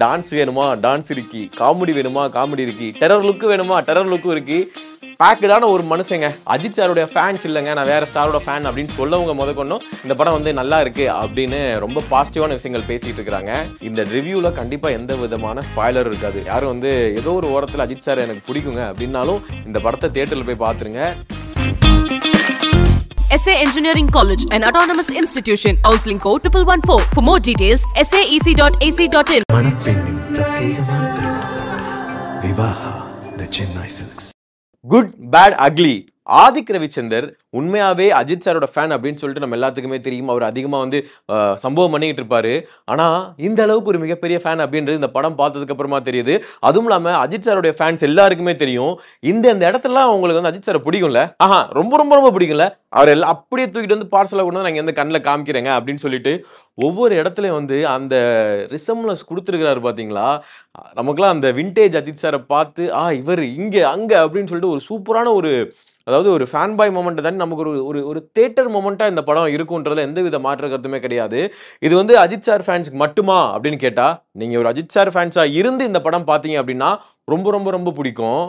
Dance வேணுமா dance இருக்கு, comedy வேணுமா காமெடி இருக்கு, டெரர் லுக் வேணுமா டெரர் லுக்கும் இருக்கு. பேக்கடான ஒரு மனுஷங்க. அஜித் சாரோட ஃபேன்ஸ் இல்லைங்க, நான் வேற ஸ்டாரோட ஃபேன் அப்படின்னு சொல்லவங்க முதற்கொண்டும் இந்த படம் வந்து நல்லா இருக்கு அப்படின்னு ரொம்ப பாசிட்டிவான விஷயங்கள் பேசிட்டு இருக்காங்க. இந்த ரிவ்யூல கண்டிப்பா எந்த விதமான ஸ்பாய்லர் இருக்காது. யாரும் வந்து ஏதோ ஒரு ஓரத்தில் அஜித் சார் எனக்கு பிடிக்குங்க அப்படின்னாலும் இந்த படத்தை தியேட்டர்ல போய் பார்த்துருங்க. SA Engineering College, an autonomous institution. Counseling code 1114. For more details, saec.ac.in. மணப்பெண்ணின் பிரத்யேகமான திருமணம் Vivaha the Chennai Silks. Good bad ugly. Adhik Ravichandran உண்மையாவே அஜித் சாரோட ஃபேன் அப்படின்னு சொல்லிட்டு நம்ம எல்லாத்துக்குமே தெரியும். அவர் அதிகமா வந்து சம்பவம் பண்ணிக்கிட்டு இருப்பாரு. ஆனா இந்த அளவுக்கு ஒரு மிகப்பெரிய ஃபேன் அப்படின்றது இந்த படம் பார்த்ததுக்கு அப்புறமா தெரியுது. அதுவும் இல்லாம அஜித் சாரோட ஃபேன்ஸ் எல்லாருக்குமே தெரியும். இந்த இடத்துல உங்களுக்கு வந்து அஜித் சாரை பிடிக்கும்ல, ரொம்ப ரொம்ப ரொம்ப பிடிக்கும்ல, அவர் எல்லாம் அப்படியே தூக்கிட்டு வந்து பார்சலை கொண்டு வந்து நான் இங்க கண்ணில் காமிக்கிறேங்க அப்படின்னு சொல்லிட்டு ஒவ்வொரு இடத்துலயும் வந்து அந்த ரிசம்னஸ் கொடுத்துருக்கிறாரு பாத்தீங்களா. நமக்குலாம் அந்த விண்டேஜ் அஜித் சாரை பார்த்து இவர் இங்க அங்க அப்படின்னு சொல்லிட்டு ஒரு சூப்பரான ஒரு, அதாவது ஒரு ஃபேன் பாய் மொமெண்ட் தான் நமக்கு ஒரு தியேட்டர் மொமெண்டா இந்த படம் இருக்கும்ன்றதுல எந்த வித மாற்ற கருத்துமே கிடையாது. இது வந்து அஜித் சார் ஃபேன்ஸ்க்கு மட்டுமா அப்படின்னு கேட்டா, நீங்க ஒரு அஜித் சார் ஃபேன்ஸா இருந்து இந்த படம் பார்த்தீங்க அப்படின்னா ரொம்ப ரொம்ப ரொம்ப பிடிக்கும்.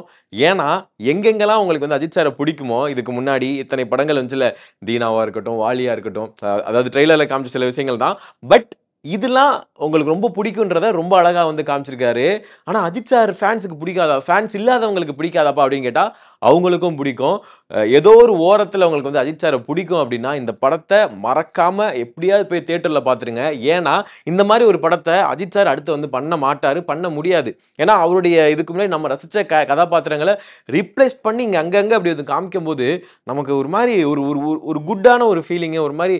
ஏன்னா எங்கெங்கெல்லாம் உங்களுக்கு வந்து அஜித் சாரை பிடிக்குமோ, இதுக்கு முன்னாடி இத்தனை படங்கள் வந்துச்சுல, தீனாவா இருக்கட்டும், வாலியா இருக்கட்டும், அதாவது ட்ரெய்லர்ல காமிச்ச சில விஷயங்கள் தான். பட் இதெல்லாம் உங்களுக்கு ரொம்ப பிடிக்குன்றத ரொம்ப அழகா வந்து காமிச்சிருக்காரு. ஆனா அஜித் சார் ஃபேன்ஸுக்கு பிடிக்காதா, ஃபேன்ஸ் இல்லாதவங்களுக்கு பிடிக்காதாப்பா அப்படின்னு கேட்டா அவங்களுக்கும் பிடிக்கும். ஏதோ ஒரு ஓரத்தில் உங்களுக்கு வந்து அஜித் சாரை பிடிக்கும் அப்படின்னா இந்த படத்தை மறக்காம எப்படியாவது போய் தியேட்டர்ல பார்த்துருங்க. ஏன்னா இந்த மாதிரி ஒரு படத்தை அஜித் சார் அடுத்து வந்து பண்ண மாட்டாரு, பண்ண முடியாது. ஏன்னா அவருடைய இதுக்கு முன்னாடி நம்ம ரசிச்ச கதாபாத்திரங்களை ரீப்ளேஸ் பண்ணி இங்கே அங்கங்கே அப்படி வந்து காமிக்கும் போது நமக்கு ஒரு மாதிரி ஒரு குட்டான ஒரு ஃபீலிங்கு, ஒரு மாதிரி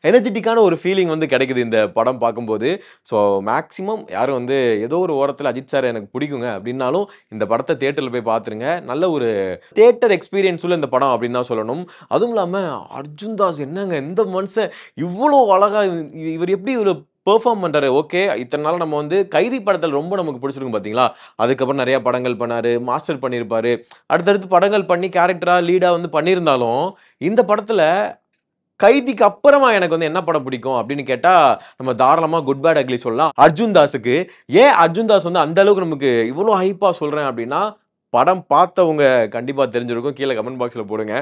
எனர்ஜெட்டிக்கான ஒரு ஃபீலிங் வந்து கிடைக்குது இந்த படம் பார்க்கும்போது. ஸோ மேக்ஸிமம் யாரும் வந்து ஏதோ ஒரு ஓரத்தில் அஜித் சார் எனக்கு பிடிக்குங்க அப்படின்னாலும் இந்த படத்தை தியேட்டரில் போய் பார்த்துருங்க. நல்ல ஒரு தியேட்டர் எக்ஸ்பீரியன்ஸ் உள்ள இந்த படம் அப்படின்னு தான் சொல்லணும். அதுவும் இல்லாமல் அர்ஜுன் தாஸ் என்னங்க இந்த மனுஷன் இவ்வளோ அழகா, இவர் எப்படி இவ்வளோ பெர்ஃபார்ம் பண்ணுறாரு. ஓகே, இத்தனை நாள் நம்ம வந்து கைதி படத்தில் ரொம்ப நமக்கு பிடிச்சிருக்கும் பார்த்தீங்களா. அதுக்கப்புறம் நிறையா படங்கள் பண்ணார், மாஸ்டர் பண்ணியிருப்பார், அடுத்தடுத்து படங்கள் பண்ணி கேரக்டராக லீடாக வந்து பண்ணியிருந்தாலும் இந்த படத்தில் கைதிக்கு அப்புறமா எனக்கு வந்து என்ன படம் பிடிக்கும் அப்படின்னு கேட்டா நம்ம தாராளமா குட் பேட் அக்லி சொல்லலாம். அர்ஜுன் தாஸுக்கு ஏன் அர்ஜுன் தாஸ் வந்து அந்த அளவுக்கு நமக்கு இவ்வளோ ஹைப்பா சொல்றேன் அப்படின்னா, படம் பார்த்தவங்க கண்டிப்பா தெரிஞ்சிருக்கும். கீழே கமெண்ட் பாக்ஸ்ல போடுங்க.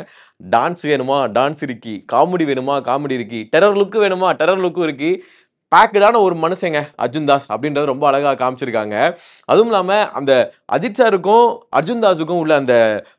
டான்ஸ் வேணுமா டான்ஸ் இருக்கு, காமெடி வேணுமா காமெடி இருக்கு, டெரர் லுக் வேணுமா டெரர் லுக்கும் இருக்கு. பேக்கடான ஒரு மனுஷங்க அர்ஜுன் தாஸ் அப்படின்றது ரொம்ப அழகா காமிச்சிருக்காங்க. அதுவும் இல்லாம அந்த அஜித் சாருக்கும் அர்ஜுன் தாஸுக்கும் உள்ள அந்த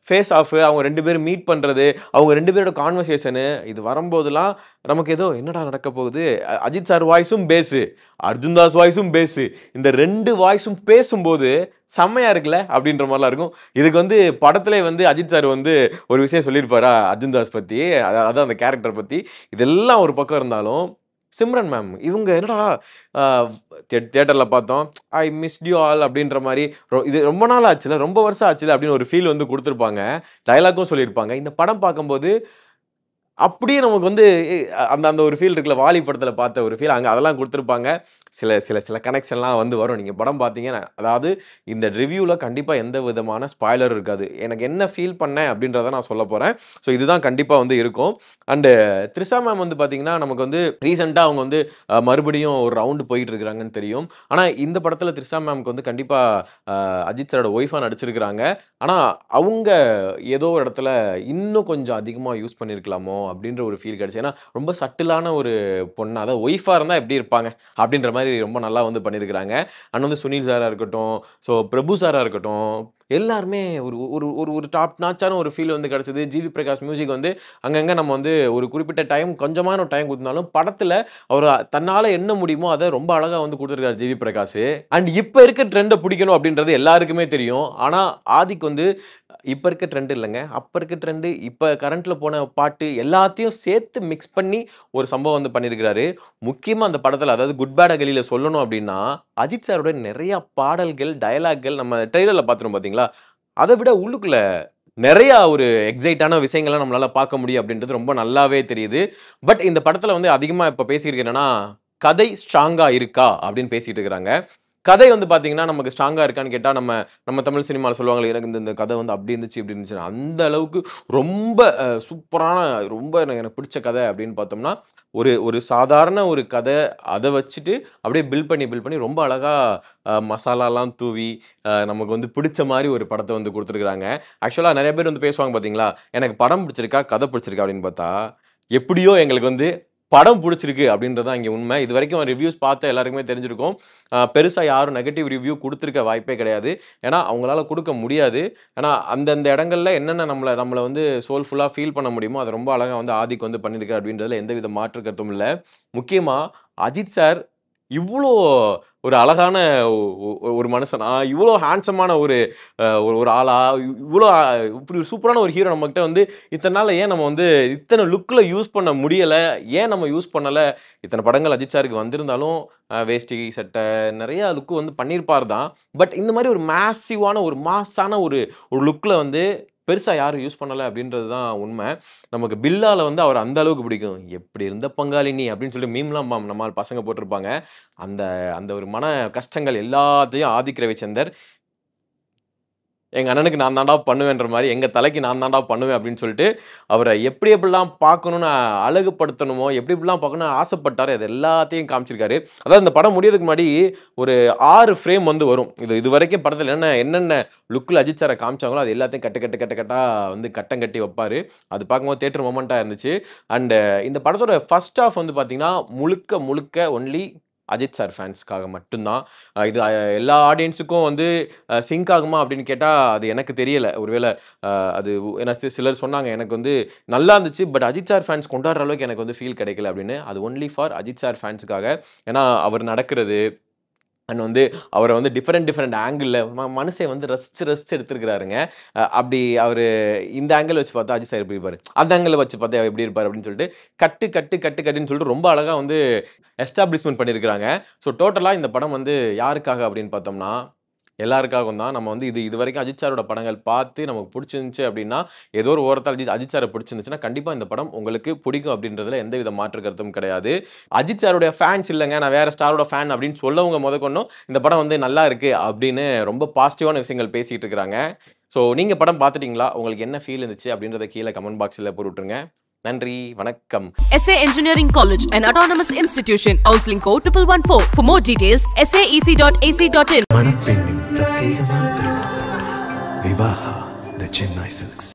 ஃபேஸ் ஆஃப், அவங்க ரெண்டு பேரும் மீட் பண்றது, அவங்க ரெண்டு பேரோட கான்வர்சேஷனு, இது வரும்போதெல்லாம் நமக்கு ஏதோ என்னடா நடக்க போகுது. அஜித் சார் வாய்ஸும் பேஸு, அர்ஜுன் தாஸ் வாய்ஸும் பேஸு, இந்த ரெண்டு வாய்ஸும் பேசும்போது செம்மையா இருக்குல்ல அப்படின்ற மாதிரிலாம் இருக்கும். இதுக்கு வந்து படத்துல வந்து அஜித் சார் வந்து ஒரு விஷயம் சொல்லியிருப்பாரா அர்ஜுன் தாஸ் பத்தி, அதான் அந்த கேரக்டர் பத்தி. இதெல்லாம் ஒரு பக்கம் இருந்தாலும் சிம்ரன் மேம் இவங்க என்னடா தியேட்டர்ல பார்த்தோம், ஐ மிஸ்ட் யூ ஆல் அப்படின்ற மாதிரி, இது ரொம்ப நாள் ஆச்சுல, ரொம்ப வருஷம் ஆச்சுல அப்படின்னு ஒரு ஃபீல் வந்து கொடுத்துருப்பாங்க. டயலாக்கும் சொல்லியிருப்பாங்க. இந்த படம் பார்க்கும்போது அப்படியே நமக்கு வந்து அந்த அந்த ஒரு ஃபீல் இருக்குல்ல, வாலி படத்தில் பார்த்த ஒரு ஃபீல் அங்கே அதெல்லாம் கொடுத்துருப்பாங்க. சில சில சில கனெக்ஷன்லாம் வந்து வரும் நீங்கள் படம் பார்த்தீங்கன்னா. அதாவது இந்த ரிவ்யூவில் கண்டிப்பாக எந்த விதமான ஸ்பாய்லர் இருக்காது. எனக்கு என்ன ஃபீல் பண்ணேன் அப்படின்றத நான் சொல்ல போகிறேன். ஸோ இதுதான் கண்டிப்பாக வந்து இருக்கும். அண்டு த்ரிஷா மேம் வந்து பார்த்தீங்கன்னா நமக்கு வந்து ரீசெண்டாக அவங்க வந்து மறுபடியும் ஒரு ரவுண்டு போயிட்டு இருக்கிறாங்கன்னு தெரியும். ஆனால் இந்த படத்தில் த்ரிஷா மேம்க்கு வந்து கண்டிப்பாக அஜித் சாரோட ஒய்ஃபாக நடிச்சிருக்கிறாங்க. ஆனால் அவங்க ஏதோ ஒரு இடத்துல இன்னும் கொஞ்சம் அதிகமாக யூஸ் பண்ணியிருக்கலாமோ அப்படின்ற ஒரு ஃபீல் கிடைச்சு. ஏன்னா ரொம்ப சட்டிலான ஒரு பொண்ணு, அதாவது ஒய்ஃபாக இருந்தால் எப்படி இருப்பாங்க அப்படின்ற மாதிரி ரொம்ப நல்லா வந்து பண்ணியிருக்கிறாங்க. அண்ட் வந்து சுனில் சாராக இருக்கட்டும், ஸோ பிரபு சாராக இருக்கட்டும், எல்லாருமே ஒரு ஒரு ஒரு ஒரு டாப் நாச்சான ஒரு ஃபீல் வந்து கிடச்சிது. ஜிவி பிரகாஷ் மியூசிக் வந்து அங்கங்கே நம்ம வந்து ஒரு குறிப்பிட்ட டைம் கொஞ்சமான ஒரு டைம் கொடுத்தாலும் படத்தில் அவர் தன்னால் என்ன முடியுமோ அதை ரொம்ப அழகாக வந்து கொடுத்துருக்காரு ஜிவி பிரகாஷ். அண்ட் இப்போ இருக்க ட்ரெண்டை பிடிக்கணும் அப்படின்றது எல்லாருக்குமே தெரியும். ஆனால் ஆதிக்கு வந்து இப்போ இருக்க ட்ரெண்ட் இல்லைங்க, அப்போ இருக்க ட்ரெண்டு, இப்போ கரண்ட்டில் போன பாட்டு எல்லாத்தையும் சேர்த்து மிக்ஸ் பண்ணி ஒரு சம்பவம் வந்து பண்ணியிருக்கிறாரு. முக்கியமாக அந்த படத்தில், அதாவது குட் பேட் அக்லியில் சொல்லணும் அப்படின்னா, அஜித் சாரோட நிறையா பாடல்கள், டயலாக்கள் நம்ம ட்ரெய்லரில் பார்த்துருவோம் பார்த்தீங்களா, அதை விட உள்ளுக்குள்ள நிறையா ஒரு எக்ஸைட்டான விஷயங்கள்லாம் நம்மளால் பார்க்க முடியும் அப்படின்றது ரொம்ப நல்லாவே தெரியுது. பட் இந்த படத்தில் வந்து அதிகமாக இப்போ பேசியிருக்கேன் என்னன்னா, கதை ஸ்ட்ராங்காக இருக்கா அப்படின்னு பேசிகிட்டு இருக்கிறாங்க. கதை வந்து பார்த்தீங்கன்னா நமக்கு ஸ்ட்ராங்காக இருக்கான்னு கேட்டால் நம்ம தமிழ் சினிமாவில் சொல்லுவாங்களே எனக்கு இந்த கதை வந்து அப்படி இருந்துச்சு இப்படி இருந்துச்சு அந்த அளவுக்கு ரொம்ப சூப்பரான ரொம்ப எனக்கு பிடிச்ச கதை அப்படின்னு பார்த்தோம்னா ஒரு சாதாரண ஒரு கதை அதை வச்சுட்டு அப்படியே பில்ட் பண்ணி ரொம்ப அழகாக மசாலாலாம் தூவி நமக்கு வந்து பிடிச்ச மாதிரி ஒரு படத்தை வந்து கொடுத்துருக்குறாங்க. ஆக்சுவலாக நிறைய பேர் வந்து பேசுவாங்க பார்த்தீங்களா, எனக்கு படம் பிடிச்சிருக்கா கதை பிடிச்சிருக்கா அப்படின்னு பார்த்தா எப்படியோ எங்களுக்கு வந்து படம் பிடிச்சிருக்கு அப்படின்றதான் இங்கே உண்மை. இது வரைக்கும் ரிவ்யூஸ் பார்த்த எல்லாருக்குமே தெரிஞ்சிருக்கும். பெருசாக யாரும் நெகட்டிவ் ரிவ்யூ கொடுத்துருக்க வாய்ப்பே கிடையாது. ஏன்னா அவங்களால கொடுக்க முடியாது. ஏன்னா அந்தந்த இடங்கள்ல என்னென்ன நம்மளை வந்து சோல்ஃபுல்லாக ஃபீல் பண்ண முடியுமோ அதை ரொம்ப அழகாக வந்து ஆதிக் வந்து பண்ணியிருக்காரு அப்படின்றதுல எந்தவித மாற்று கருத்தும் இல்லை. முக்கியமாக அஜித் சார் இவ்வளோ ஒரு அழகான ஒரு மனுஷனா, இவ்வளோ ஹேண்ட்ஸமான ஒரு ஆளா, இவ்வளோ இப்படி சூப்பரான ஒரு ஹீரோ நம்மகிட்ட வந்து இத்தனை நாள் ஏன் நம்ம வந்து இத்தனை லுக்கில் யூஸ் பண்ண முடியலை, ஏன் நம்ம யூஸ் பண்ணலை? இத்தனை படங்கள் அஜித் சாருக்கு வந்திருந்தாலும் வேஷ்டி சட்டை நிறையா லுக்கு வந்து பண்ணியிருப்பார் தான். பட் இந்த மாதிரி ஒரு மேசிவான ஒரு மாஸான ஒரு லுக்கில் வந்து பெருசாக யாரும் யூஸ் பண்ணலை அப்படின்றது தான் உண்மை. நமக்கு பில்லால் வந்து அவர் அந்த அளவுக்கு பிடிக்கும். எப்படி இருந்த பங்காளினி அப்படின்னு சொல்லிட்டு மீம்லாம் நம்மால் பசங்க போட்டிருப்பாங்க. அந்த ஒரு மன கஷ்டங்கள் எல்லாத்தையும் ஆதிக் ரவிச்சந்தர் எங்கள் அண்ணனுக்கு நான் தாண்டா பண்ணுவேன்ற மாதிரி, எங்கள் தலைக்கு நான் தாண்டா பண்ணுவேன் அப்படின்னு சொல்லிட்டு அவரை எப்படிலாம் பார்க்கணுன்னு அழகுபடுத்தணுமோ, எப்படிலாம் பார்க்கணும்னு ஆசைப்பட்டாரோ அது எல்லாத்தையும் காமிச்சிருக்காரு. அதாவது இந்த படம் முடியறதுக்கு முன்னாடி ஒரு 6 ஃப்ரேம் வந்து வரும். இது வரைக்கும் படத்தில் என்னென்ன லுக்கில் அஜித் சாரை காமிச்சாங்களோ அது எல்லாத்தையும் கட்டாக வந்து கட்டம் கட்டி வைப்பார். அது பார்க்கும்போது தேட்டர் மொமெண்ட்டாக இருந்துச்சு. அண்டு இந்த படத்தோட ஃபர்ஸ்ட் ஹாஃப் வந்து பார்த்தீங்கன்னா முழுக்க ஒன்லி அஜித் சார் ஃபேன்ஸ்க்காக மட்டும்தான். இது எல்லா ஆடியன்ஸுக்கும் வந்து சிங்க் ஆகுமா அப்படின்னு கேட்டால் அது எனக்கு தெரியலை. ஒருவேளை அது ஏன்னா சிலர் சொன்னாங்க எனக்கு வந்து நல்லா இருந்துச்சு, பட் அஜித் சார் ஃபேன்ஸ் கொண்டாடுற அளவுக்கு எனக்கு வந்து ஃபீல் கிடைக்கல அப்படின்னு. அது ஒன்லி ஃபார் அஜித் சார் ஃபேன்ஸுக்காக. ஏன்னா அவர் நடக்கிறது அண்ட் வந்து அவரை வந்து டிஃப்ரெண்ட் ஆங்கிளில் மனுஷன் வந்து ரசித்து எடுத்துருக்கிறாருங்க. அப்படி அவர் இந்த ஆங்கிள் வச்சு பார்த்தா அஜித் சார் எப்படி இருப்பார், அந்த ஆங்கிள் வச்சு பார்த்தா எப்படி இருப்பார் அப்படின்னு சொல்லிட்டு கட்டுன்னு சொல்லிட்டு ரொம்ப அழகாக வந்து எஸ்டாப்ளிஷ்மெண்ட் பண்ணியிருக்கிறாங்க. ஸோ டோட்டலாக இந்த படம் வந்து யாருக்காக அப்படின்னு பார்த்தோம்னா எல்லாருக்காகவும் தான். நம்ம வந்து இது வரைக்கும் அஜித் சாரோட படங்கள் பார்த்து நமக்கு பிடிச்சிருந்துச்சு அப்படின்னா, ஏதோ ஒரு ஓரத்தால் அஜித் சாரை பிடிச்சிருந்துச்சுன்னா கண்டிப்பாக இந்த படம் உங்களுக்கு பிடிக்கும் அப்படின்றதுல எந்தவித மாற்று கருத்தும் கிடையாது. அஜித் சாருடைய ஃபேன்ஸ் இல்லைங்க, நான் வேற ஸ்டாரோட ஃபேன் அப்படின்னு சொல்லவங்க முதற்கொண்டும் இந்த படம் வந்து நல்லா இருக்கு அப்படின்னு ரொம்ப பாசிட்டிவான விஷயங்கள் பேசிகிட்டு இருக்கிறாங்க. ஸோ நீங்கள் படம் பார்த்துட்டீங்களா, உங்களுக்கு என்ன ஃபீல் இருந்துச்சு அப்படின்றத கீழே கமெண்ட் பாக்ஸில் போட்டுவிட்டுருங்க. நன்றி, வணக்கம். SA Engineering College, an autonomous institution. Counseling code 1114. For more details, saec.ac.in. மணப்பெண்ணின் பிரத்யேகமான திருமணம் விவாஹா தி சென்னை சில்க்ஸ்.